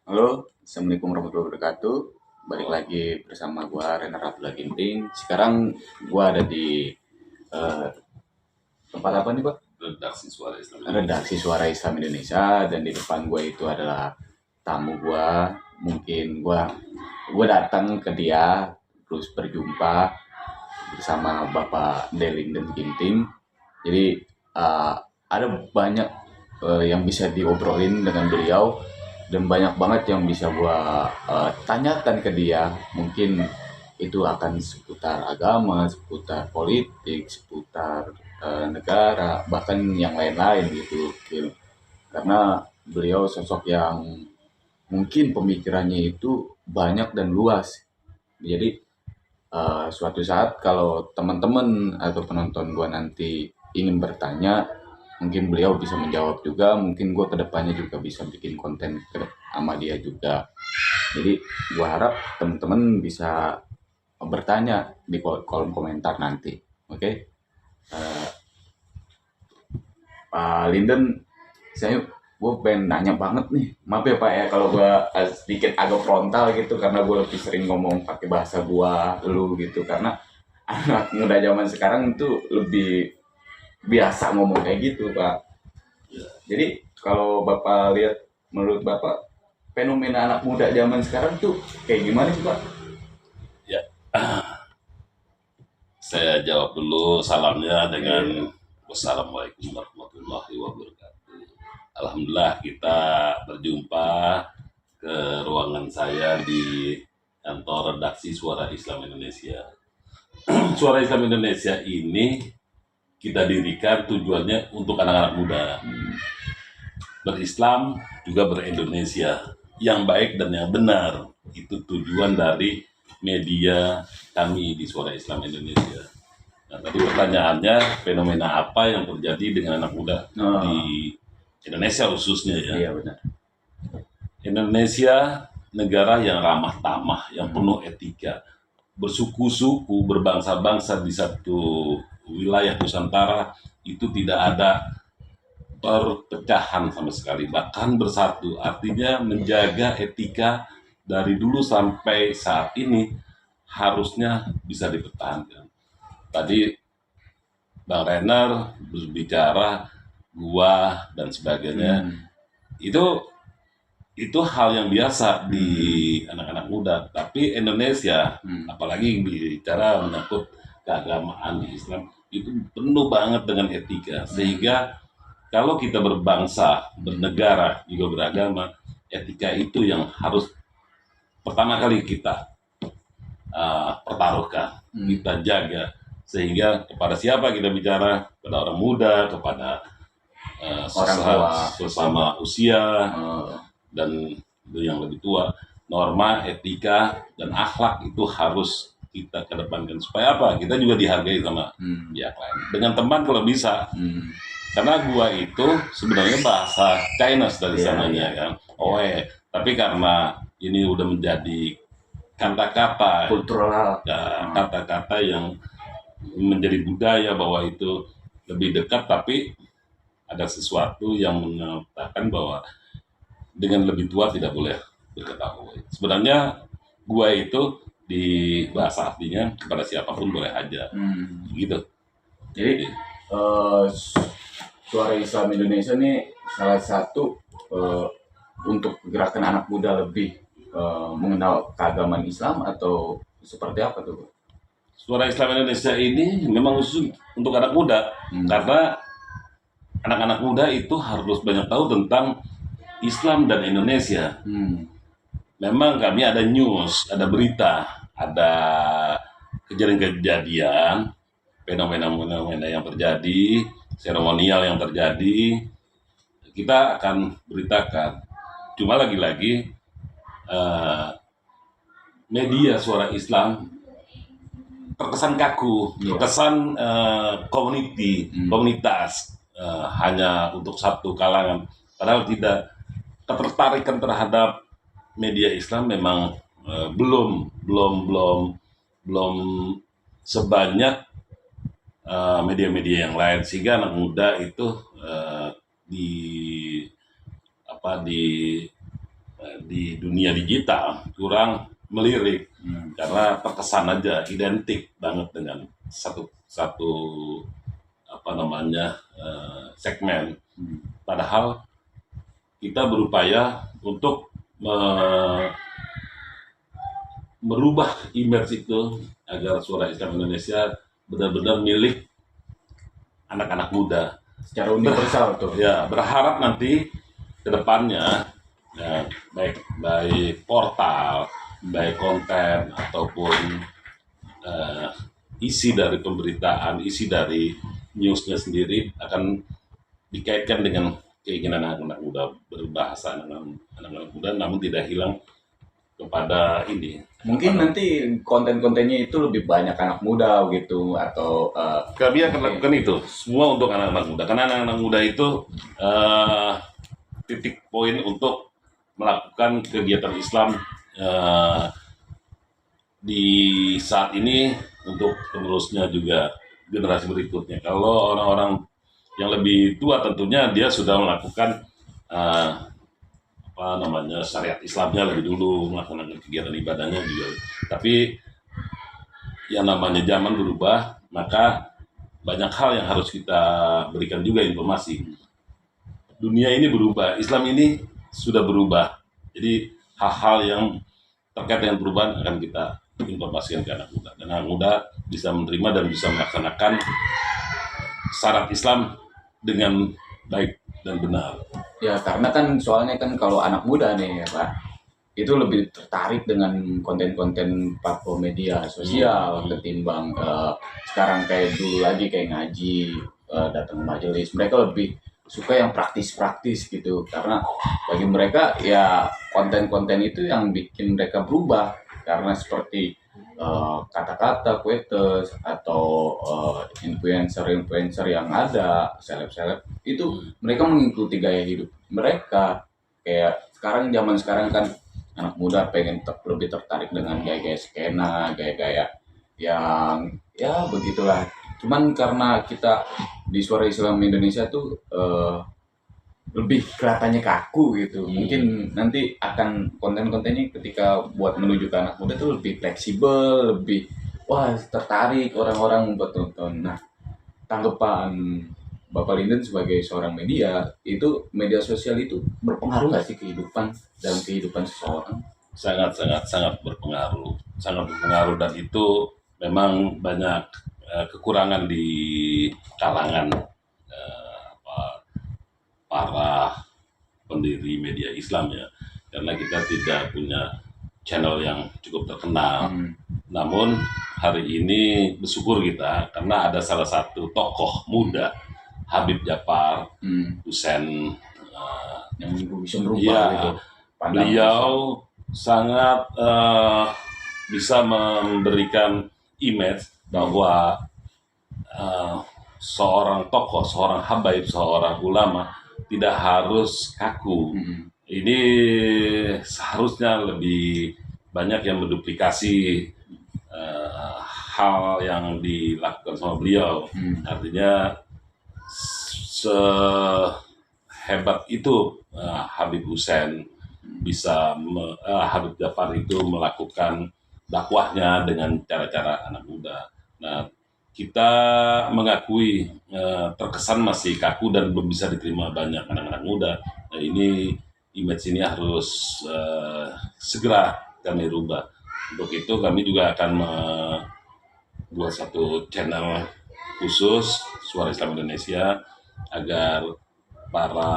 Halo, Assalamualaikum warahmatullahi wabarakatuh. Balik lagi bersama gua Renner Abdullah Ginting. Sekarang gua ada di eh, tempat apa nih, Pak? Redaksi Suara Islam Redaksi Suara Islam Indonesia, dan di depan gua itu adalah tamu gua. Mungkin gua datang ke dia terus berjumpa bersama Bapak Delin dan Ginting. Jadi uh, ada banyak yang bisa diobrolin dengan beliau, dan banyak banget yang bisa gua tanyakan ke dia. Mungkin itu akan seputar agama, seputar politik, seputar negara, bahkan yang lain-lain gitu. Karena beliau sosok yang mungkin pemikirannya itu banyak dan luas. Jadi suatu saat kalau teman-teman atau penonton gua nanti ingin bertanya, mungkin beliau bisa menjawab juga. Mungkin gue kedepannya juga bisa bikin konten sama dia juga. Jadi gue harap teman-teman bisa bertanya di kolom komentar nanti. Oke. Uh, Pak Linden, gue pengen nanya banget nih. Maaf ya Pak ya kalau gue sedikit agak frontal gitu, karena gue lebih sering ngomong pakai bahasa gue lu gitu, karena anak muda zaman sekarang itu lebih biasa ngomong kayak gitu Pak. Jadi kalau Bapak lihat, menurut Bapak fenomena anak muda zaman sekarang tuh kayak gimana sih Pak? Ya, saya jawab dulu salamnya dengan wassalamualaikum warahmatullahi wabarakatuh. Alhamdulillah kita berjumpa ke ruangan saya di kantor redaksi Suara Islam Indonesia. Suara Islam Indonesia ini kita dirikan tujuannya untuk anak-anak muda. Berislam juga berindonesia. Yang baik dan yang benar. Itu tujuan dari media kami di Suara Islam Indonesia. Nah, tadi pertanyaannya, fenomena apa yang terjadi dengan anak muda di Indonesia khususnya ya? Iya benar. Indonesia negara yang ramah tamah, yang penuh etika, bersuku-suku, berbangsa-bangsa di satu wilayah Nusantara, itu tidak ada perpecahan sama sekali, bahkan bersatu. Artinya menjaga etika dari dulu sampai saat ini harusnya bisa dipertahankan. Tadi Bang Renner berbicara gua dan sebagainya. Itu hal yang biasa di anak-anak muda. Tapi Indonesia, apalagi bicara menyangkut keagamaan di Islam, itu penuh banget dengan etika. Sehingga kalau kita berbangsa, bernegara, juga beragama, etika itu yang harus pertama kali kita pertaruhkan, kita jaga. Sehingga kepada siapa kita bicara, kepada orang muda, kepada Orang tua, sesama usia, dan yang lebih tua, norma, etika, dan akhlak itu harus kita kedepankan. Supaya apa? Kita juga dihargai sama pihak lain. Dengan teman kalau bisa. Karena gua itu sebenarnya bahasa Chinese dari sananya kan. Tapi karena ini udah menjadi kata-kata kultural, kata-kata yang menjadi budaya bahwa itu lebih dekat, tapi ada sesuatu yang mengatakan bahwa dengan lebih tua tidak boleh berketahui. Sebenarnya gua itu di bahasa artinya kepada siapapun boleh aja, gitu. Jadi Suara Islam Indonesia nih salah satu untuk gerakan anak muda lebih mengenal keagamaan Islam, atau seperti apa tuh? Suara Islam Indonesia ini memang khusus untuk anak muda, karena anak-anak muda itu harus banyak tahu tentang Islam dan Indonesia. Memang kami ada news, ada berita, ada kejadian-kejadian, fenomena-fenomena yang terjadi, seremonial yang terjadi, kita akan beritakan. Cuma lagi-lagi media Suara Islam terkesan kaku, terkesan komunitas, hanya untuk satu kalangan. Padahal tidak. Ketertarikan terhadap media Islam memang belum sebanyak media-media yang lain, sehingga anak muda itu di dunia digital kurang melirik karena terkesan aja identik banget dengan satu satu apa namanya segmen. Padahal kita berupaya untuk merubah image itu agar Suara Islam Indonesia benar-benar milik anak-anak muda. Secara universal tuh. Ya, berharap nanti ke depannya ya, baik portal, baik konten ataupun isi dari pemberitaan, isi dari newsnya sendiri akan dikaitkan dengan keinginan anak-anak muda, berbahasa anak-anak muda, namun tidak hilang kepada ini. Mungkin nanti konten-kontennya itu lebih banyak anak muda gitu, atau kami akan lakukan itu semua untuk anak-anak muda, karena anak-anak muda itu titik poin untuk melakukan kegiatan Islam di saat ini untuk penerusnya juga generasi berikutnya. Kalau orang-orang yang lebih tua tentunya dia sudah melakukan syariat Islamnya lebih dulu, melaksanakan kegiatan ibadahnya juga. Tapi yang namanya zaman berubah, maka banyak hal yang harus kita berikan juga informasi. Dunia ini berubah, Islam ini sudah berubah. Jadi hal-hal yang terkait dengan perubahan akan kita informasikan ke anak muda. Dan anak muda bisa menerima dan bisa melaksanakan syarat Islam dengan baik dan benar. Ya, karena kan soalnya kan kalau anak muda nih ya Pak, itu lebih tertarik dengan konten-konten platform media sosial ketimbang sekarang kayak dulu lagi kayak ngaji, datang ke majelis. Mereka lebih suka yang praktis-praktis gitu, karena bagi mereka ya konten-konten itu yang bikin mereka berubah, karena seperti kata-kata quotes atau influencer yang ada, seleb-seleb itu mereka mengikuti gaya hidup mereka. Kayak zaman sekarang kan anak muda pengen lebih tertarik dengan gaya-gaya skena, gaya-gaya yang ya begitulah. Cuman karena kita di Suara Islam Indonesia tuh lebih kelihatannya kaku gitu. Mungkin nanti akan konten-kontennya ketika buat menuju ke anak muda tuh lebih fleksibel, lebih tertarik orang-orang buat tonton. Nah, tanggapan Bapak Linden sebagai seorang media, itu media sosial itu berpengaruh nggak sih dalam kehidupan seseorang? Sangat berpengaruh, dan itu memang banyak kekurangan di kalangan para pendiri media Islam ya, karena kita tidak punya channel yang cukup terkenal. Namun hari ini bersyukur kita karena ada salah satu tokoh muda, Habib Djafar Husain, yang bisa merubah itu. Beliau sangat bisa memberikan image bahwa seorang tokoh, seorang habaib, seorang ulama tidak harus kaku. Ini seharusnya lebih banyak yang menduplikasi hal yang dilakukan sama beliau. Artinya sehebat itu Habib Husain bisa Habib Djafar itu melakukan dakwahnya dengan cara-cara anak muda. Nah, kita mengakui terkesan masih kaku dan belum bisa diterima banyak anak-anak muda. Nah, ini image ini harus segera kami rubah. Untuk itu kami juga akan membuat satu channel khusus Suara Islam Indonesia agar para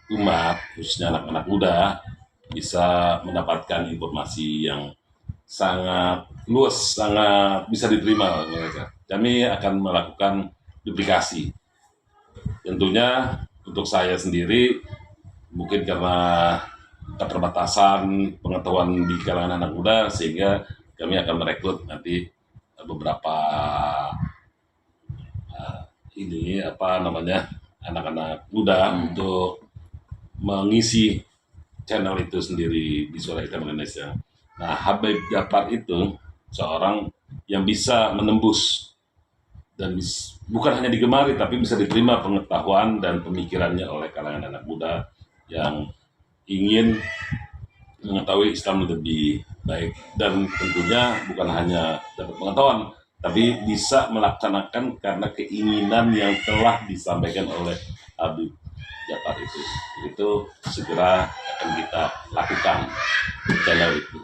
umat, khususnya anak-anak muda, bisa mendapatkan informasi yang sangat luas, sangat bisa diterima oleh mereka. Kami akan melakukan duplikasi. Tentunya untuk saya sendiri, mungkin karena keterbatasan pengetahuan di kalangan anak muda, sehingga kami akan merekrut nanti beberapa anak-anak muda untuk mengisi channel itu sendiri di Suara Islam Indonesia. Nah, Habib Djafar itu seorang yang bisa menembus dan bukan hanya digemari tapi bisa diterima pengetahuan dan pemikirannya oleh kalangan anak muda yang ingin mengetahui Islam lebih baik, dan tentunya bukan hanya dapat pengetahuan tapi bisa melaksanakan karena keinginan yang telah disampaikan oleh Habib Japar itu segera akan kita lakukan di channel itu.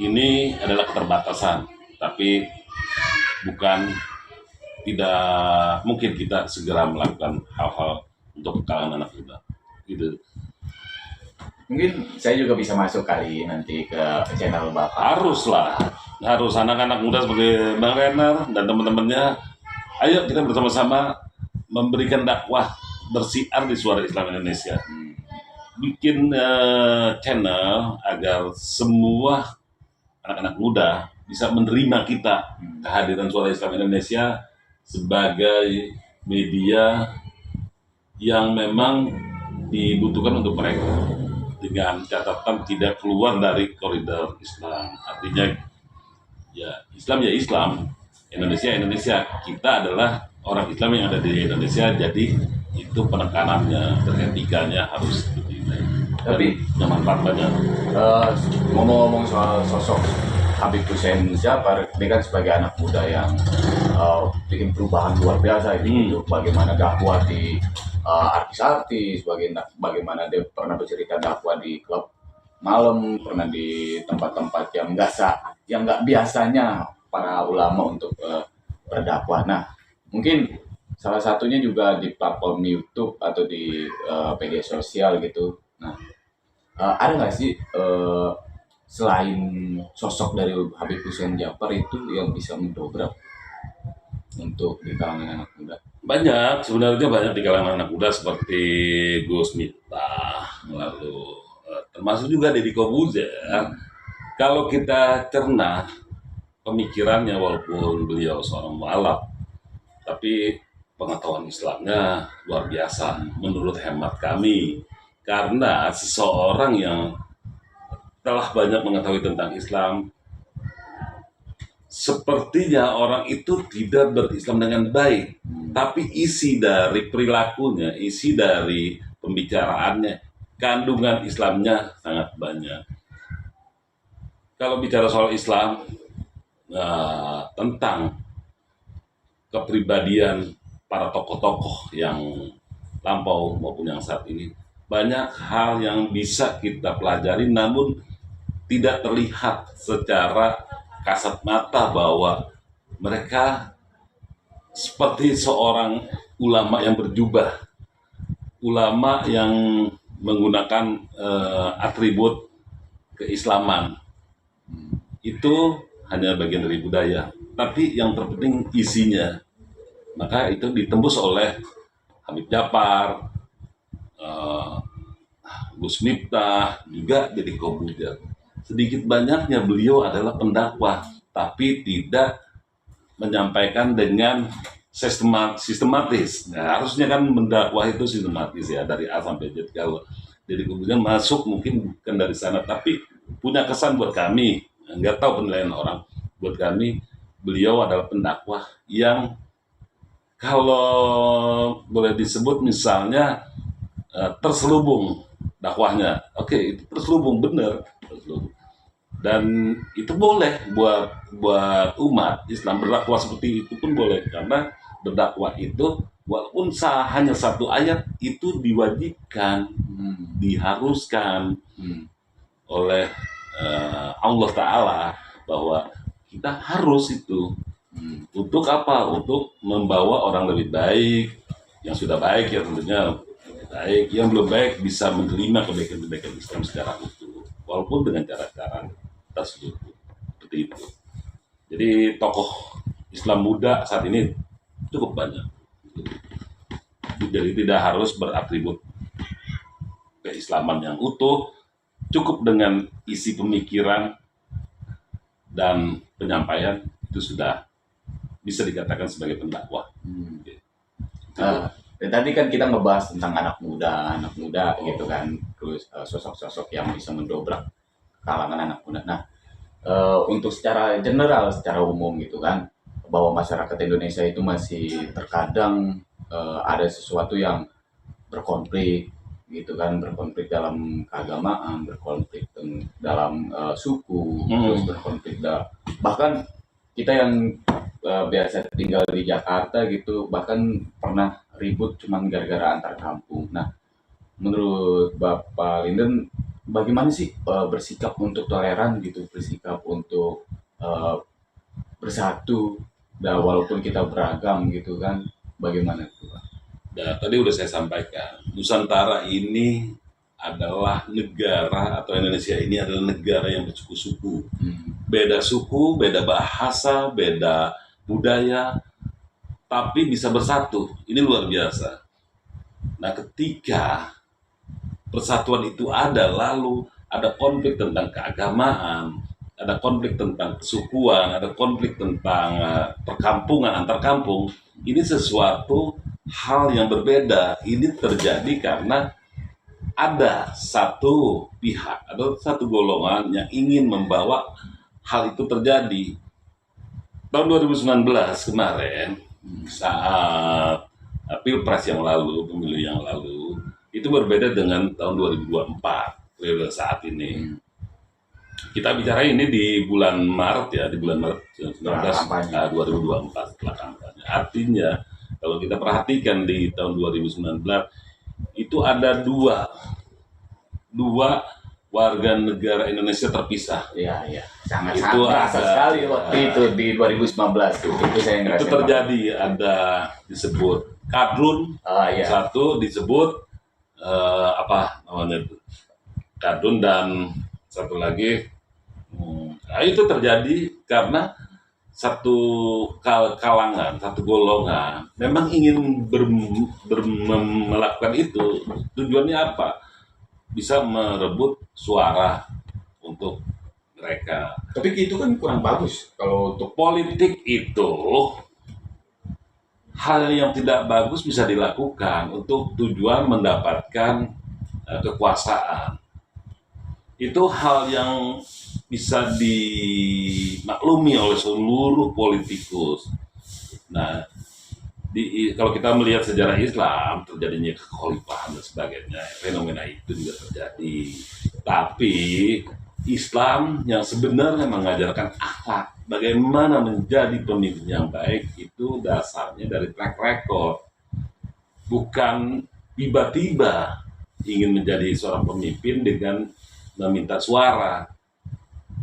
Ini adalah keterbatasan, tapi bukan tidak mungkin kita segera melakukan hal-hal untuk kalangan anak muda. Gitu. Mungkin saya juga bisa masuk kali nanti ke channel Bapak. Haruslah, harus anak-anak muda seperti Bang Renner dan teman-temannya. Ayo kita bersama-sama memberikan dakwah bersiar di Suara Islam Indonesia. Bikin channel agar semua anak-anak muda bisa menerima kita, kehadiran Suara Islam Indonesia sebagai media yang memang dibutuhkan untuk mereka, dengan catatan tidak keluar dari koridor Islam. Artinya ya Islam, Indonesia. Kita adalah orang Islam yang ada di Indonesia, jadi itu penekanannya, etikanya harus lebih baik. Tapi yang manfaat banyak. Ngomong-ngomong soal sosok Habib Hussein Japar, ini kan sebagai anak muda yang bikin perubahan luar biasa itu. Bagaimana dakwah di artis-artis, bagaimana dia pernah bercerita dakwah di klub malam, pernah di tempat-tempat yang nggak biasanya para ulama untuk berdakwah. Nah, mungkin salah satunya juga di platform YouTube atau di media sosial gitu. Nah, ada nggak sih selain sosok dari Habib Hussein Japar itu yang bisa mendobrak untuk di kalangan anak muda? Banyak, sebenarnya banyak di kalangan anak muda seperti Gus Miftah, lalu termasuk juga Deddy Corbuzier. Kalau kita cerna pemikirannya, walaupun beliau seorang mualaf, tapi pengetahuan Islamnya luar biasa menurut hemat kami. Karena seseorang yang telah banyak mengetahui tentang Islam, sepertinya orang itu tidak berislam dengan baik, tapi isi dari perilakunya, isi dari pembicaraannya, kandungan Islamnya sangat banyak. Kalau bicara soal Islam, tentang kepribadian para tokoh-tokoh yang lampau maupun yang saat ini, banyak hal yang bisa kita pelajari, namun tidak terlihat secara kasat mata bahwa mereka seperti seorang ulama yang berjubah, ulama yang menggunakan atribut keislaman. Itu hanya bagian dari budaya, tapi yang terpenting isinya. Maka itu ditembus oleh Habib Japar, Gus Miftah, juga Deddy Corbuzier. Sedikit banyaknya beliau adalah pendakwah, tapi tidak menyampaikan dengan sistematis. Nah, harusnya kan mendakwah itu sistematis ya, dari A sampai Z. Kalau Deddy Corbuzier masuk mungkin bukan dari sana, tapi punya kesan buat kami. Nggak tahu penilaian orang. Buat kami, beliau adalah pendakwah yang kalau boleh disebut misalnya terselubung dakwahnya. Oke, itu terselubung, benar. Dan itu boleh buat umat Islam berdakwah seperti itu pun boleh, karena berdakwah itu walaupun hanya satu ayat itu diwajibkan, diharuskan oleh Allah Ta'ala, bahwa kita harus itu. Untuk apa? Untuk membawa orang lebih baik, yang sudah baik ya tentunya baik, yang belum baik bisa menerima kebaikan-kebaikan Islam secara utuh, walaupun dengan cara-cara tersebut. Seperti itu. Jadi tokoh Islam muda saat ini cukup banyak. Jadi tidak harus beratribut keislaman yang utuh, cukup dengan isi pemikiran dan penyampaian itu sudah bisa dikatakan sebagai pendakwah. Dan tadi kan kita ngebahas tentang anak muda gitu kan, terus sosok-sosok yang bisa mendobrak kalangan anak muda. Nah, untuk secara general, secara umum gitu kan, bahwa masyarakat Indonesia itu masih terkadang ada sesuatu yang berkonflik gitu kan, berkonflik dalam keagamaan, berkonflik dalam suku, terus berkonflik bahkan kita yang biasa tinggal di Jakarta gitu, bahkan pernah ribut cuman gara-gara antar kampung. Nah, menurut Bapak Linden, bagaimana sih bersikap untuk toleran gitu, bersikap untuk eh, bersatu, walaupun kita beragam gitu kan, bagaimana itu Pak? Dan tadi udah saya sampaikan, Nusantara ini adalah negara, atau Indonesia ini adalah negara yang bersuku-suku. Beda suku, beda bahasa, beda budaya, tapi bisa bersatu. Ini luar biasa. Nah, ketika persatuan itu ada, lalu ada konflik tentang keagamaan, ada konflik tentang kesukuan, ada konflik tentang perkampungan, antar kampung, ini sesuatu hal yang berbeda. Ini terjadi karena ada satu pihak atau satu golongan yang ingin membawa hal itu terjadi. Tahun 2019 kemarin, saat Pilpres yang lalu, pemilu yang lalu, itu berbeda dengan tahun 2024, periode saat ini. Kita bicara ini di bulan Maret ya, di bulan Maret 2024 setelah kampanye. Artinya, kalau kita perhatikan di tahun 2019, itu ada dua warga negara Indonesia terpisah. Iya, sangat Itu terasa ada- sekali waktu itu di 2019 tuh. Itu saya Itu ngerasain terjadi, ada disebut kadrun, banget. Iya. satu disebut apa namanya itu, kadrun, dan satu lagi nah itu terjadi karena satu kalangan, satu golongan memang ingin melakukan itu. Tujuannya apa? Bisa merebut suara untuk mereka. Tapi itu kan kurang bagus kalau untuk Politik itu hal yang tidak bagus bisa dilakukan untuk tujuan mendapatkan kekuasaan. Itu hal yang bisa dimaklumi oleh seluruh politikus. Nah, kalau kita melihat sejarah Islam, terjadinya kekhalifahan dan sebagainya, fenomena itu juga terjadi. Tapi Islam yang sebenarnya mengajarkan akhlak, bagaimana menjadi pemimpin yang baik, itu dasarnya dari track record. Bukan tiba-tiba ingin menjadi seorang pemimpin dengan meminta suara,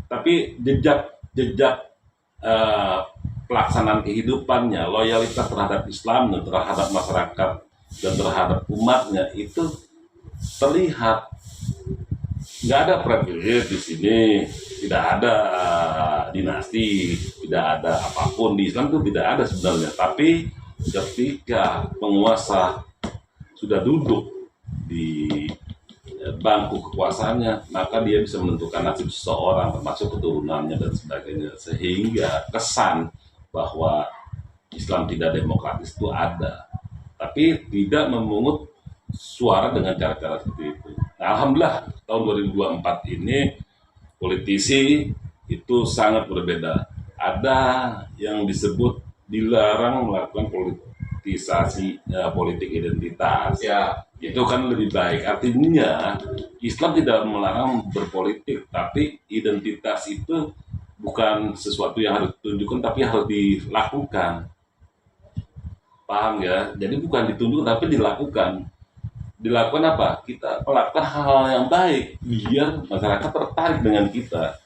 tapi jejak pelaksanaan kehidupannya, loyalitas terhadap Islam dan terhadap masyarakat dan terhadap umatnya itu terlihat. Nggak ada privilege di sini, tidak ada dinasti, tidak ada apapun di Islam itu tidak ada sebenarnya. Tapi ketika penguasa sudah duduk di bangku kekuasaannya, maka dia bisa menentukan nasib seseorang, termasuk keturunannya dan sebagainya, sehingga kesan bahwa Islam tidak demokratis itu ada, tapi tidak memungut suara dengan cara-cara seperti itu. Nah, alhamdulillah tahun 2024 ini politisi itu sangat berbeda. Ada yang disebut dilarang melakukan politisasi politik identitas. ya Itu kan lebih baik. Artinya Islam tidak melarang berpolitik, tapi identitas itu bukan sesuatu yang harus ditunjukkan, tapi harus dilakukan. Paham ya? Jadi bukan ditunjukkan, tapi dilakukan. Dilakukan apa? Kita melakukan hal yang baik biar masyarakat tertarik dengan kita,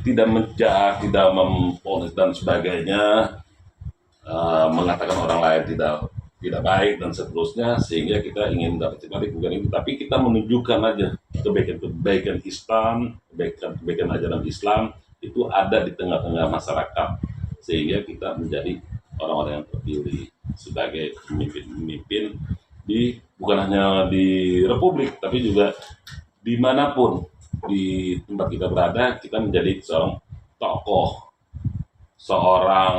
tidak menjudge, tidak memponis dan sebagainya, mengatakan orang lain tidak baik dan seterusnya, sehingga kita ingin dapat simpati. Bukan itu, tapi kita menunjukkan aja kebaikan Islam, kebaikan ajaran Islam itu ada di tengah-tengah masyarakat, sehingga kita menjadi orang-orang yang terpilih sebagai pemimpin bukan hanya di Republik, tapi juga dimanapun di tempat kita berada. Kita menjadi seorang tokoh, seorang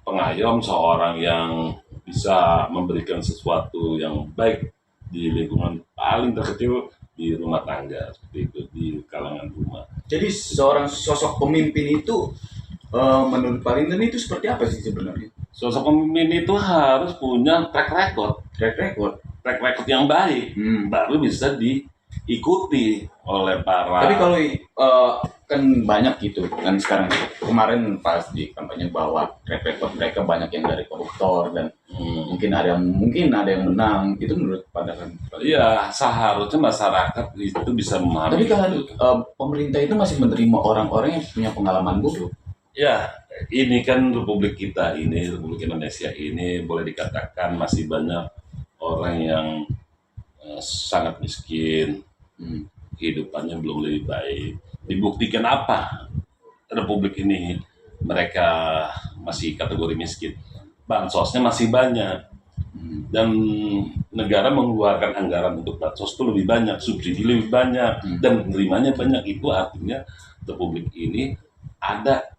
pengayom, seorang yang bisa memberikan sesuatu yang baik di lingkungan paling terkecil, di rumah tangga, seperti itu, di kalangan rumah. jadi seorang sosok pemimpin itu menurut Pak Linden itu seperti apa sih sebenarnya? Sosok pemimpin itu harus punya track record. Track record. track record yang baik, baru bisa diikuti oleh para. Tapi kalau kan banyak gitu kan sekarang, kemarin pas di kampanye bahwa track record mereka banyak yang dari koruptor dan mungkin ada yang menang, itu menurut pandangan. Iya, seharusnya masyarakat itu bisa memahami. Tapi kalau pemerintah itu masih menerima orang-orang yang punya pengalaman buruk. Ya, ini kan Republik kita ini, Republik Indonesia ini boleh dikatakan masih banyak orang yang sangat miskin, kehidupannya belum lebih baik. Dibuktikan apa Republik ini mereka masih kategori miskin? Bansosnya masih banyak, dan negara mengeluarkan anggaran untuk bansos itu lebih banyak, subsidi lebih banyak, dan penerimanya banyak. Itu artinya Republik ini ada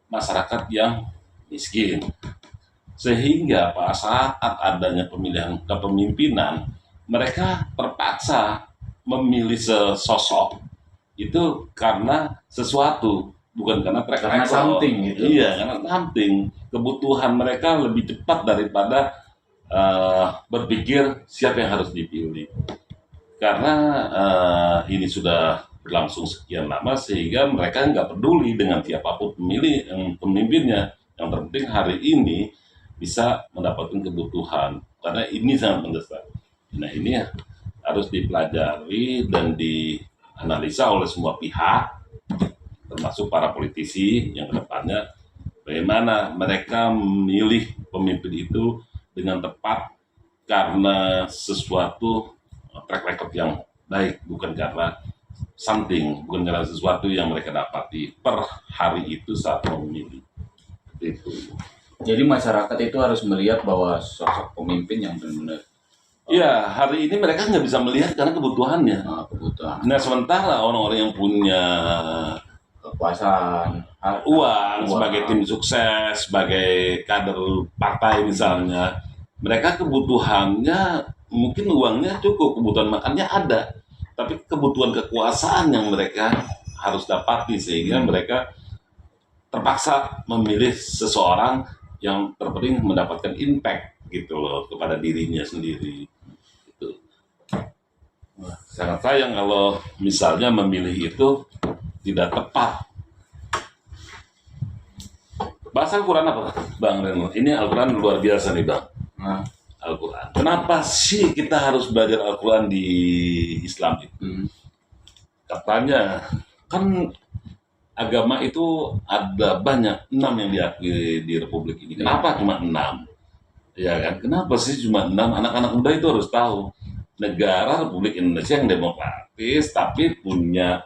masyarakat yang miskin, sehingga pada saat adanya pemilihan kepemimpinan mereka terpaksa memilih sesosok itu karena sesuatu, bukan karena track Karena record. something gitu. Iya, karena something. Kebutuhan mereka lebih cepat daripada berpikir siapa yang harus dipilih. Karena ini sudah berlangsung sekian lama, sehingga mereka nggak peduli dengan siapapun pemimpinnya. Yang terpenting hari ini bisa mendapatkan kebutuhan, karena ini sangat mendesak. Nah, ini harus dipelajari dan dianalisa oleh semua pihak, termasuk para politisi yang kedepannya, bagaimana mereka memilih pemimpin itu dengan tepat karena sesuatu track record yang baik, bukan karena something, bukan karena sesuatu yang mereka dapati per hari itu saat memilih. Itu. Jadi masyarakat itu harus melihat bahwa sosok pemimpin yang benar-benar. Ya, hari ini mereka nggak bisa melihat karena kebutuhannya. Kebutuhan. Nah, sementara orang-orang yang punya kekuasaan, uang sebagai tim sukses, sebagai kader partai misalnya, mereka kebutuhannya mungkin uangnya cukup, kebutuhan makannya ada, tapi kebutuhan kekuasaan yang mereka harus dapati, sehingga mereka terpaksa memilih seseorang yang terpenting mendapatkan impact gitu loh kepada dirinya sendiri. Itu sangat sayang kalau misalnya memilih itu tidak tepat. Bahasa Al-Quran apa, Bang Reno? Ini Al-Quran luar biasa nih, Bang. Al-Quran. Kenapa sih kita harus belajar Al-Quran di Islam itu? Katanya, kan agama itu ada banyak, 6 yang diakui di Republik ini. Kenapa cuma 6? Ya kan, kenapa sih cuma 6? Anak-anak muda itu harus tahu. Negara Republik Indonesia yang demokratis, tapi punya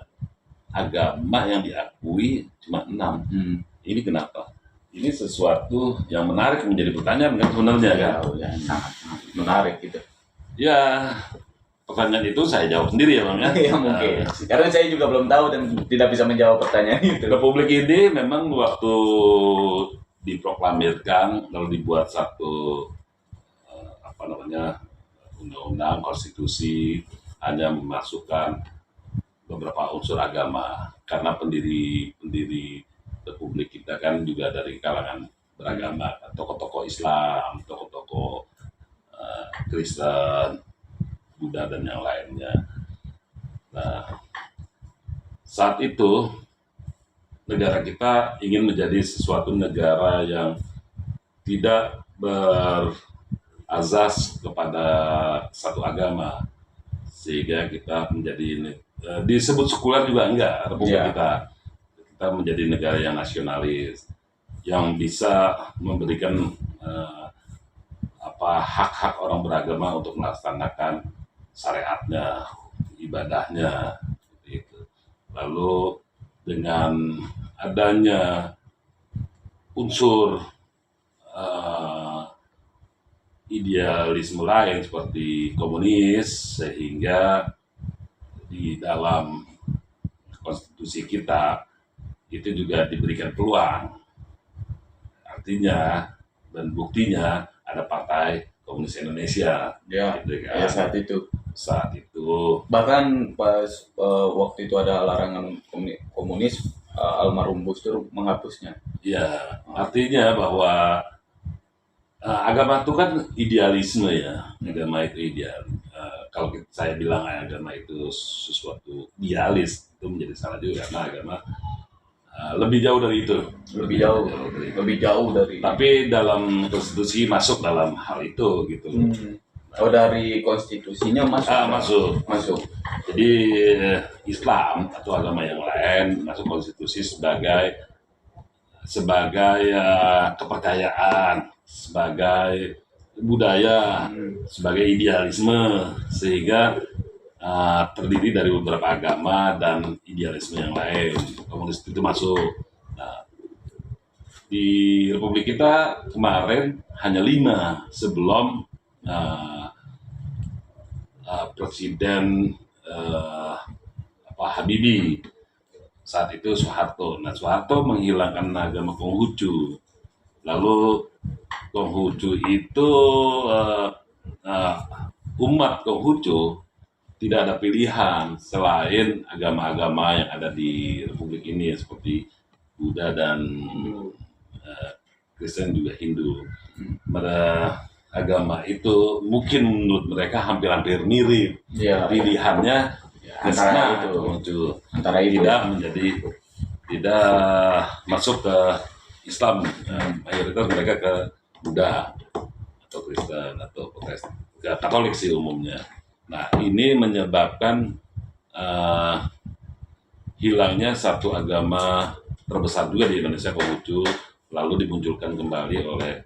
agama yang diakui cuma 6. Ini kenapa? Ini sesuatu yang menarik menjadi pertanyaan kan sebenarnya kan? Ya, sangat menarik gitu. Ya, pertanyaan itu saya jawab sendiri ya Bang ya? Ya mungkin. Karena saya juga belum tahu dan tidak bisa menjawab pertanyaan itu. Republik ini memang waktu diproklamirkan, lalu dibuat satu undang-undang konstitusi, hanya memasukkan beberapa unsur agama, karena pendiri Republik kita kan juga dari kalangan beragama, tokoh-tokoh Islam, tokoh-tokoh Kristen, Buddha dan yang lainnya. Nah, saat itu negara kita ingin menjadi sesuatu negara yang tidak berazas kepada satu agama, sehingga kita menjadi disebut sekuler juga enggak, Republik kita menjadi negara yang nasionalis, yang bisa memberikan hak-hak orang beragama untuk melaksanakan syariatnya, ibadahnya, gitu. Lalu dengan adanya unsur idealisme lain seperti komunis, sehingga di dalam konstitusi kita itu juga diberikan peluang. Artinya dan buktinya ada Partai Komunis Indonesia. Ya, gitu kan? ya saat itu. Bahkan pas waktu itu ada larangan komunis, almarhum Gus Dur menghapusnya. Ya, artinya bahwa Agama itu kan idealisme ya, agama itu ideal. Kalau saya bilang agama itu sesuatu idealis, itu menjadi salah juga karena agama lebih jauh dari itu. Lebih jauh, lebih jauh dari. Tapi dalam konstitusi masuk dalam hal itu gitu. Oh, dari konstitusinya masuk. Masuk. Jadi Islam atau agama yang lain masuk konstitusi sebagai kepercayaan, sebagai budaya, sebagai idealisme, sehingga terdiri dari beberapa agama dan idealisme yang lain. Komunis itu masuk. Nah, di Republik kita kemarin hanya 5 sebelum Presiden Habibie, saat itu Soeharto. Nah, Soeharto menghilangkan agama Konghucu. Lalu Konghucu itu umat Konghucu tidak ada pilihan selain agama-agama yang ada di Republik ini seperti Buddha dan Kristen juga Hindu. Agama itu mungkin menurut mereka hampir-hampir mirip. Ya, pilihannya antara itu tidak masuk ke Islam. Mayoritas mereka ke Buddha atau Kristen atau ke Katolik sih umumnya. Nah, ini menyebabkan hilangnya satu agama terbesar juga di Indonesia, Konghucu, lalu dimunculkan kembali oleh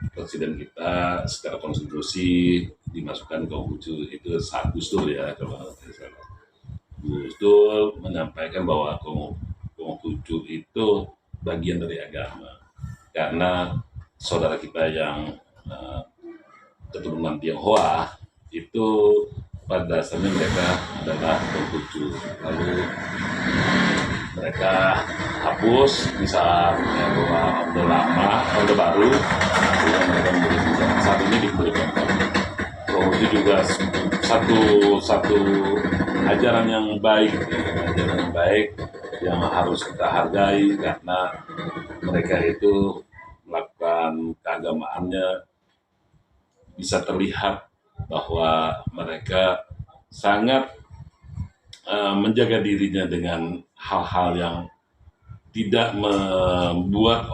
Presiden kita secara konstitusi, dimasukkan Konghucu. Itu saat Gus Dur ya, kalau Gus Dur menyampaikan bahwa Konghucu itu bagian dari agama, karena saudara kita yang keturunan Tionghoa itu pada dasarnya mereka adalah Konghucu. Lalu mereka hapus bisa Orde Lama, Orde Baru, yang mereka memberikan saat ini diberikan. Konghucu juga satu ajaran yang baik, yang harus kita hargai karena mereka itu melakukan keagamaannya bisa terlihat bahwa mereka sangat menjaga dirinya dengan hal-hal yang tidak membuat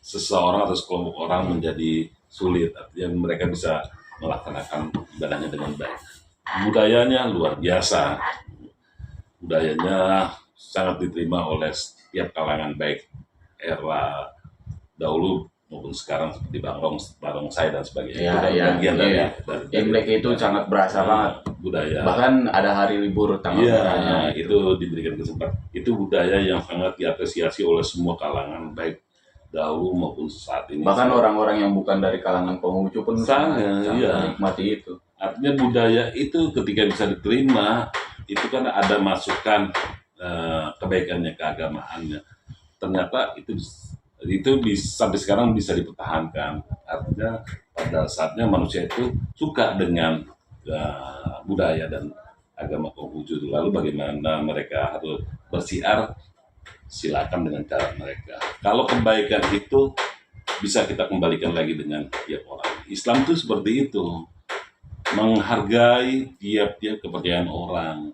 seseorang atau sekelompok orang menjadi sulit. Artinya mereka bisa melaksanakan ibadahnya dengan baik. Budayanya luar biasa. Budayanya sangat diterima oleh setiap kalangan, baik era dahulu maupun sekarang seperti barongsai dan sebagainya. Bagian dari Imlek itu sangat berasa banget budaya. Bahkan ada hari libur tanggal merahnya. Itu diberikan kesempatan. Itu budaya yang sangat diapresiasi oleh semua kalangan, baik dahulu maupun saat ini. Bahkan orang-orang yang bukan dari kalangan Konghucu pun sangat menikmati itu. Artinya budaya itu ketika bisa diterima, itu kan ada masukan kebaikannya, keagamaannya. Ternyata itu sampai sekarang bisa dipertahankan. Artinya pada saatnya manusia itu suka dengan budaya dan agama Konghucu. Lalu bagaimana mereka harus bersiar, silakan dengan cara mereka. Kalau kebaikan itu bisa kita kembalikan lagi dengan tiap orang. Islam itu seperti itu, menghargai tiap-tiap kepercayaan orang,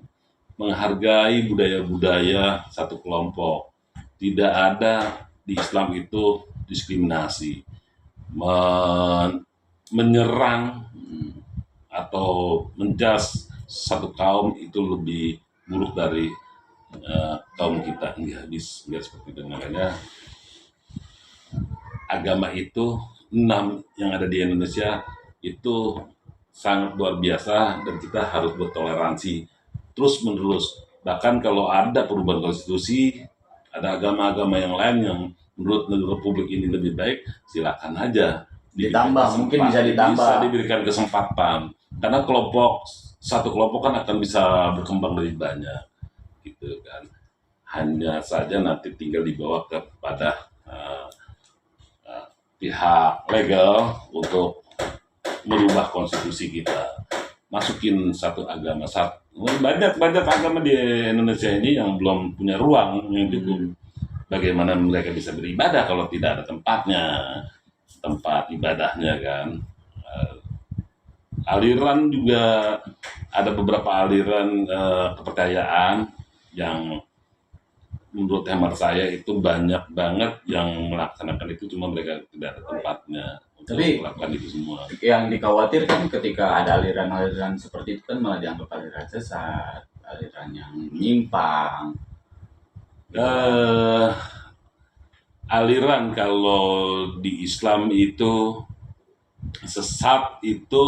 menghargai budaya-budaya satu kelompok. Tidak ada di Islam itu diskriminasi, menyerang atau menjas satu kaum itu lebih buruk dari kaum kita. Enggak seperti itu. Makanya agama itu 6 yang ada di Indonesia itu sangat luar biasa, dan kita harus bertoleransi terus menerus. Bahkan kalau ada perubahan konstitusi, ada agama-agama yang lain yang menurut Republik ini lebih baik, silakan aja mungkin bisa ditambah, bisa diberikan kesempatan, karena satu kelompok kan akan bisa berkembang lebih banyak gitu kan. Hanya saja nanti tinggal dibawa kepada pihak legal untuk merubah konstitusi kita, masukin satu agama. Banyak agama di Indonesia ini yang belum punya ruang yang cukup. Bagaimana mereka bisa beribadah kalau tidak ada tempatnya? tempat ibadahnya kan. Eh, Aliran juga ada beberapa aliran kepercayaan yang menurut hemat saya itu banyak banget yang melaksanakan itu, cuma mereka tidak ada tempatnya untuk Tapi melakukan itu semua. yang dikhawatirkan ketika ada aliran-aliran seperti itu kan malah dianggap aliran sesat, aliran yang menyimpang. Eh, Aliran kalau di Islam itu sesat itu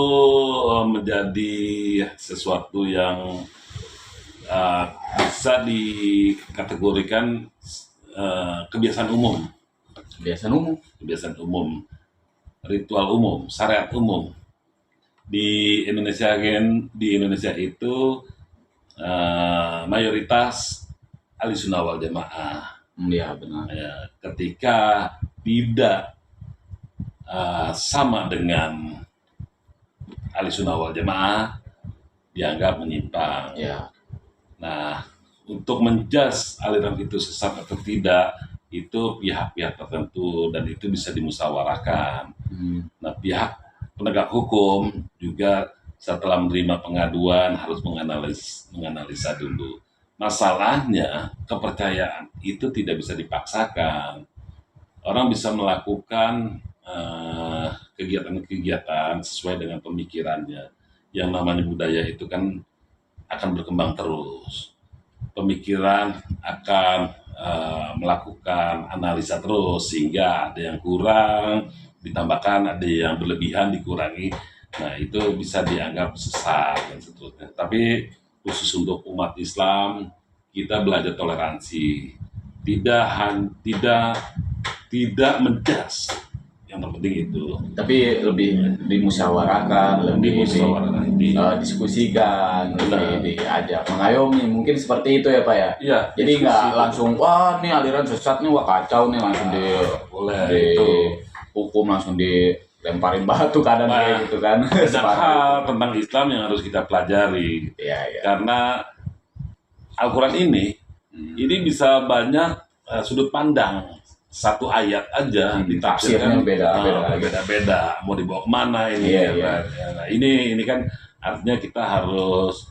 menjadi sesuatu yang eh, bisa dikategorikan kebiasaan umum, Kebiasaan umum. ritual umum, syariat umum. Di Indonesia itu mayoritas ahlussunnah wal jamaah. Iya benar. Ya, ketika tidak sama dengan ahlussunnah wal jamaah dianggap menyimpang. Ya. Nah, untuk menjudge aliran itu sesat atau tidak itu pihak-pihak tertentu dan itu bisa dimusyawarahkan. Nah, pihak penegak hukum juga setelah menerima pengaduan harus menganalisa dulu. Masalahnya kepercayaan itu tidak bisa dipaksakan. Orang bisa melakukan kegiatan-kegiatan sesuai dengan pemikirannya. Yang namanya budaya itu kan akan berkembang terus. Pemikiran akan melakukan analisa terus sehingga ada yang kurang ditambahkan, ada yang berlebihan dikurangi. Nah, itu bisa dianggap sesat dan seterusnya. Tapi khusus untuk umat Islam kita belajar toleransi, tidak menjudge, yang terpenting itu. Tapi lebih dimusyawarahkan, lebih diskusikan, Benar. lebih diajak mengayomi, mungkin seperti itu ya Pak ya. Iya, Jadi diskusi nggak itu. langsung wah ini aliran sesat nih, wah kacau nih langsung boleh di itu. hukum, langsung dilemparin batu kadang Nah, kayak gitu kan. Banyak Separah hal itu. tentang Islam yang harus kita pelajari Iya iya. karena Al-Quran ini bisa banyak sudut pandang. Satu ayat aja Tafsirnya ditafsirkan beda-beda lagi. beda-beda, mau dibawa kemana ini Iya, ya iya. kan? Ya, nah, ini kan artinya kita harus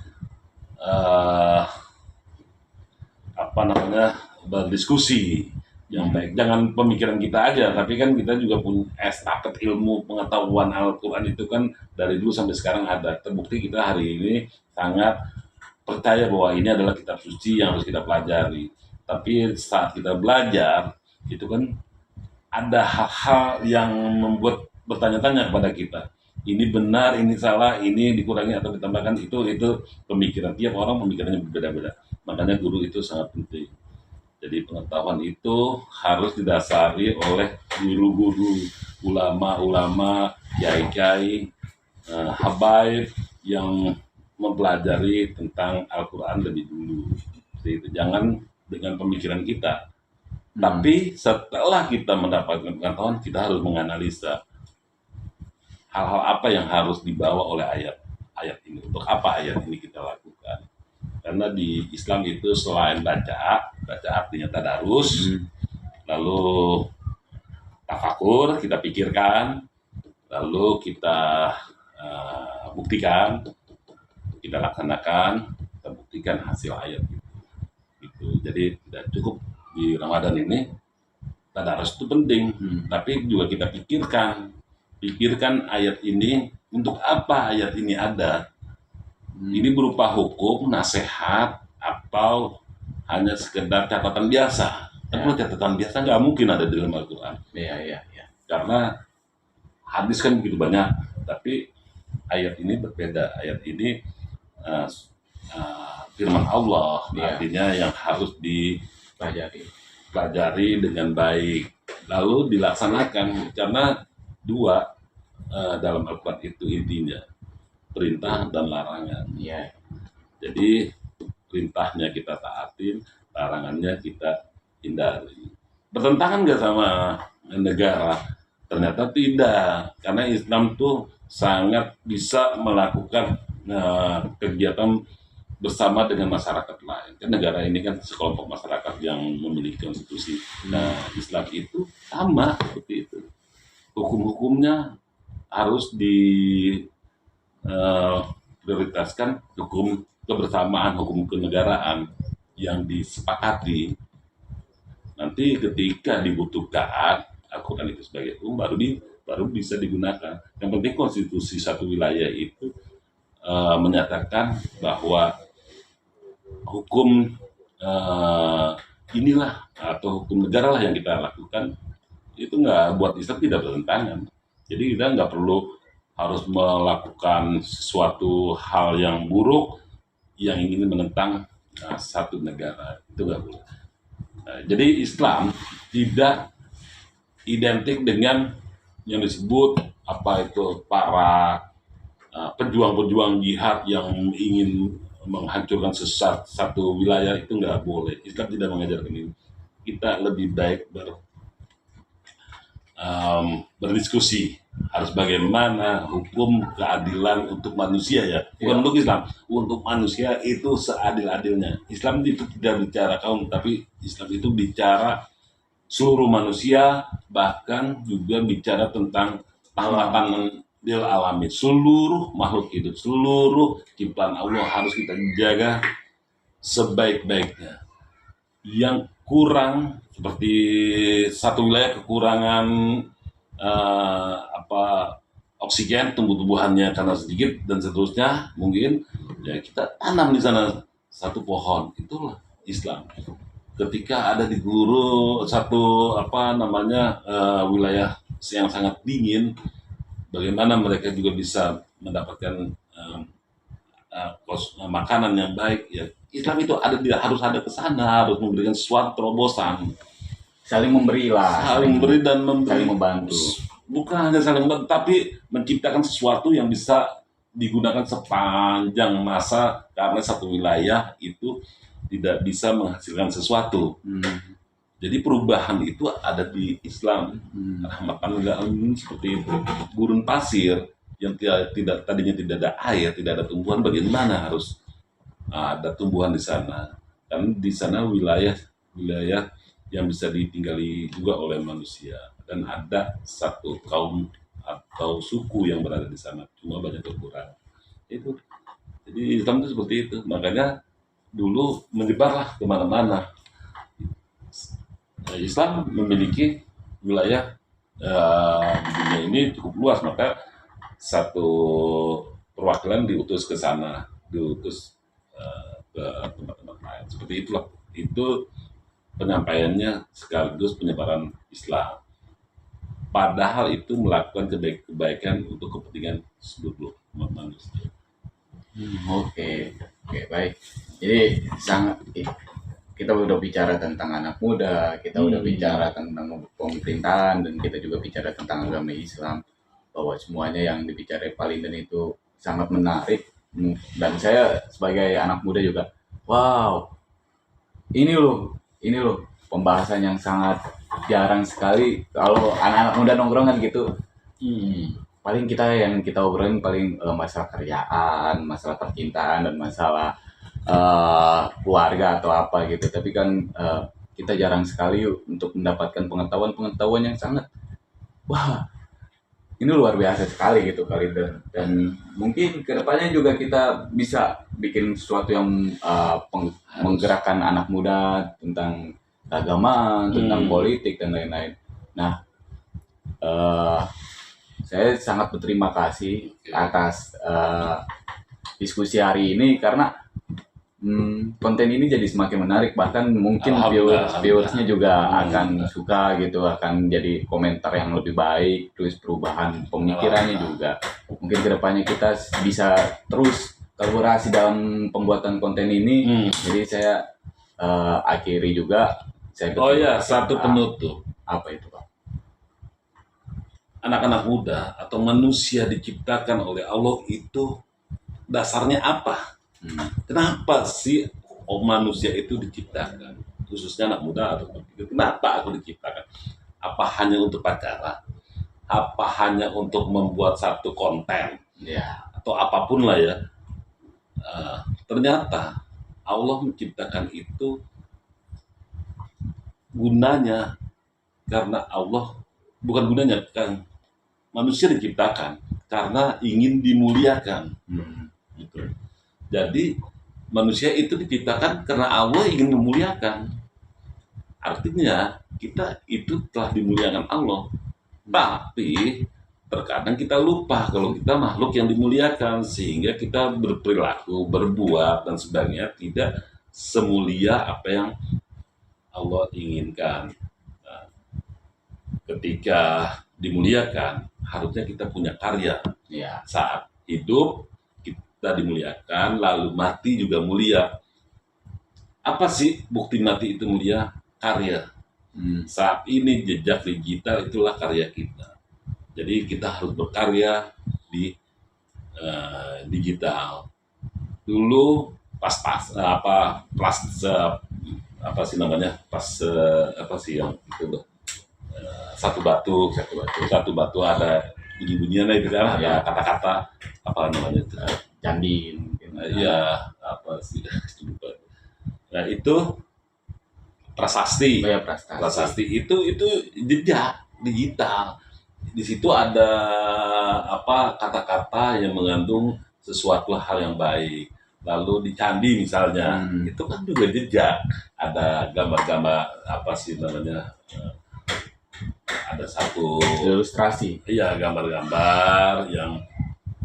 berdiskusi yang baik. Jangan pemikiran kita aja, tapi kan kita juga punya estafet ilmu pengetahuan Al-Quran itu kan dari dulu sampai sekarang ada. Terbukti kita hari ini sangat percaya bahwa ini adalah kitab suci yang harus kita pelajari. Tapi saat kita belajar itu kan ada hal-hal yang membuat bertanya-tanya kepada kita. Ini benar, ini salah, ini dikurangi atau ditambahkan, itu pemikiran. Tiap orang pemikirannya berbeda-beda. Makanya guru itu sangat penting. Jadi pengetahuan itu harus didasari oleh guru-guru, ulama-ulama, kiai-kiai, habaib yang mempelajari tentang Al-Quran lebih dulu. Jadi itu jangan dengan pemikiran kita. Tapi setelah kita mendapatkan pengetahuan, kita harus menganalisa hal-hal apa yang harus dibawa oleh ayat ini. Untuk apa ayat ini kita lakukan? Karena di Islam itu selain baca artinya tadarus, lalu tafakur, kita pikirkan, lalu kita buktikan, kita laksanakan, kita buktikan hasil ayat itu. Jadi tidak cukup di Ramadan ini tadarus itu penting, tapi juga kita pikirkan ayat ini untuk apa ayat ini ada. Ini berupa hukum, nasihat, atau hanya sekedar catatan biasa. Tapi catatan biasa nggak mungkin ada di dalam Al-Quran. Iya. Karena hadis kan begitu banyak, tapi ayat ini berbeda. Ayat ini firman Allah, artinya yang harus dipelajari dengan baik, lalu dilaksanakan. Karena dua dalam Al-Quran itu intinya, perintah dan larangan. Iya. Jadi perintahnya kita taatin, larangannya kita hindari. Bertentangan nggak sama negara? Ternyata tidak, karena Islam tuh sangat bisa melakukan kegiatan bersama dengan masyarakat lain. Kan negara ini kan sekelompok masyarakat yang memiliki konstitusi. Nah, Islam itu sama seperti itu. hukum-hukumnya harus prioritaskan hukum kebersamaan, hukum kenegaraan yang disepakati. Nanti ketika dibutuhkan Al-Quran itu sebagai hukum baru bisa digunakan. Yang penting konstitusi satu wilayah itu menyatakan bahwa hukum inilah atau hukum negara lah yang kita lakukan, itu nggak, buat Islam tidak bertentangan. Jadi kita nggak perlu harus melakukan sesuatu hal yang buruk yang ingin menentang satu negara, itu nggak boleh. Jadi Islam tidak identik dengan yang disebut apa itu para pejuang-pejuang jihad yang ingin menghancurkan satu wilayah, itu nggak boleh. Islam tidak mengajarkan ini. Kita lebih baik berdiskusi harus bagaimana hukum keadilan untuk manusia ya, bukan untuk Islam, untuk manusia itu seadil-adilnya. Islam itu tidak bicara kaum, tapi Islam itu bicara seluruh manusia, bahkan juga bicara tentang rahmatan lil alamin, seluruh makhluk hidup, seluruh ciptaan Allah harus kita jaga sebaik-baiknya. Yang kurang, seperti satu wilayah kekurangan oksigen, tumbuh-tumbuhannya karena sedikit dan seterusnya, mungkin ya kita tanam di sana satu pohon, itulah Islam. Ketika ada di guru satu wilayah yang sangat dingin, bagaimana mereka juga bisa mendapatkan makanan yang baik ya. Islam itu harus ada ke sana, harus memberikan suatu terobosan, saling memberi lah, saling memberi dan saling membantu. Bukan hanya saling membantu, tapi menciptakan sesuatu yang bisa digunakan sepanjang masa, karena satu wilayah itu tidak bisa menghasilkan sesuatu. Jadi perubahan itu ada di Islam. Rahmatan lil alamin seperti itu. Gurun pasir yang tadinya tidak ada air, tidak ada tumbuhan, bagaimana harus ada tumbuhan di sana? Karena di sana wilayah yang bisa ditinggali juga oleh manusia, dan ada satu kaum atau suku yang berada di sana, cuma banyak berkurang. Itu. Jadi Islam itu seperti itu. Makanya dulu menyebarlah kemana-mana. Islam memiliki wilayah di dunia ini cukup luas, maka satu perwakilan diutus ke sana, diutus ke tempat-tempat lain. Seperti itulah. Itu penyampaiannya sekaligus penyebaran Islam. Padahal itu melakukan kebaikan untuk kepentingan seluruh manusia. Oke, baik. Jadi kita udah bicara tentang anak muda, kita udah bicara tentang pemerintahan, dan kita juga bicara tentang agama Islam, bahwa semuanya yang dibicarain paling dan itu sangat menarik. Dan saya sebagai anak muda juga, wow, ini loh pembahasan yang sangat jarang sekali kalau anak-anak muda nongkrongan gitu. Paling yang kita obrolin paling masalah kerjaan, masalah percintaan, dan masalah keluarga atau apa gitu. Tapi kan kita jarang sekali untuk mendapatkan pengetahuan yang sangat ini luar biasa sekali gitu kali. Dan mungkin kedepannya juga kita bisa bikin sesuatu yang menggerakkan anak muda tentang agama, tentang politik dan lain-lain. Nah, saya sangat berterima kasih atas diskusi hari ini, karena konten ini jadi semakin menarik, bahkan mungkin viewersnya juga akan suka gitu, akan jadi komentar yang lebih baik, terus perubahan pemikirannya juga. Mungkin kedepannya kita bisa terus kolaborasi dalam pembuatan konten ini. Jadi saya akhiri juga. Satu penutup. Apa itu, Pak? Anak-anak muda atau manusia diciptakan oleh Allah itu dasarnya apa? Kenapa sih manusia itu diciptakan? Khususnya anak muda atau kenapa aku diciptakan? Apa hanya untuk pacaran? Apa hanya untuk membuat satu konten? Atau apapun lah ya. Ternyata Allah menciptakan itu gunanya, karena Allah bukan gunanya kan, manusia diciptakan karena ingin dimuliakan. Gitu. Jadi manusia itu diciptakan karena Allah ingin memuliakan. Artinya kita itu telah dimuliakan Allah. Tapi terkadang kita lupa kalau kita makhluk yang dimuliakan, sehingga kita berperilaku, berbuat dan sebagainya tidak semulia apa yang Allah inginkan. Nah, ketika dimuliakan harusnya kita punya karya. Ya. Saat hidup kita dimuliakan, lalu mati juga mulia. Apa sih bukti mati itu mulia? Karya. Saat ini jejak digital itulah karya kita. Jadi kita harus berkarya di digital. Dulu pas yang itu satu batu ada bunyi-bunyian itu kan, ada kata-kata apa namanya itu, candi mungkin. Iya, apa sih lupa. Nah itu prasasti. Oh, ya, prasasti itu jejak digital. Di situ ada apa kata-kata yang mengandung sesuatu hal yang baik. Lalu di candi misalnya, itu kan juga jejak. Ada gambar-gambar apa sih namanya? Ada satu ilustrasi. Iya, gambar-gambar yang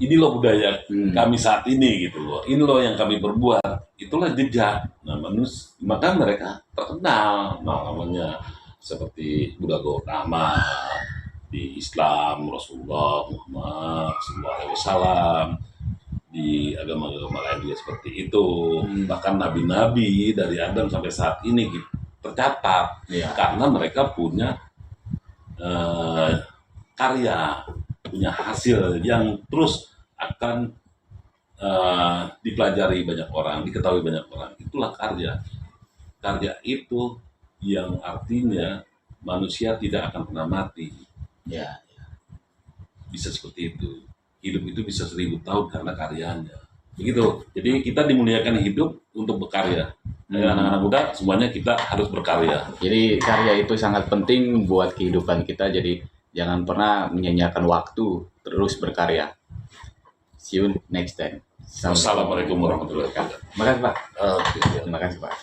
ini loh budaya kami saat ini gitu loh. Ini loh yang kami perbuat. Itulah jejak. Nah, maka mereka terkenal. Nah, namanya seperti Buddha Gautama di Islam, Rasulullah Muhammad SAW, di agama-agama lain juga seperti itu. Bahkan nabi-nabi dari Adam sampai saat ini tercatat karena mereka punya karya, punya hasil yang terus akan dipelajari banyak orang, diketahui banyak orang. Itulah karya. Karya itu yang artinya manusia tidak akan pernah mati. Ya. Bisa seperti itu. Hidup itu bisa 1000 tahun karena karyanya. Begitu. Jadi kita dimuliakan hidup untuk berkarya. Anak-anak muda semuanya kita harus berkarya. Jadi karya itu sangat penting buat kehidupan kita. Jadi jangan pernah menyia-nyiakan waktu, terus berkarya. See you next time. Wassalamualaikum warahmatullahi wabarakatuh. Terima kasih Pak. Oke. Terima kasih Pak.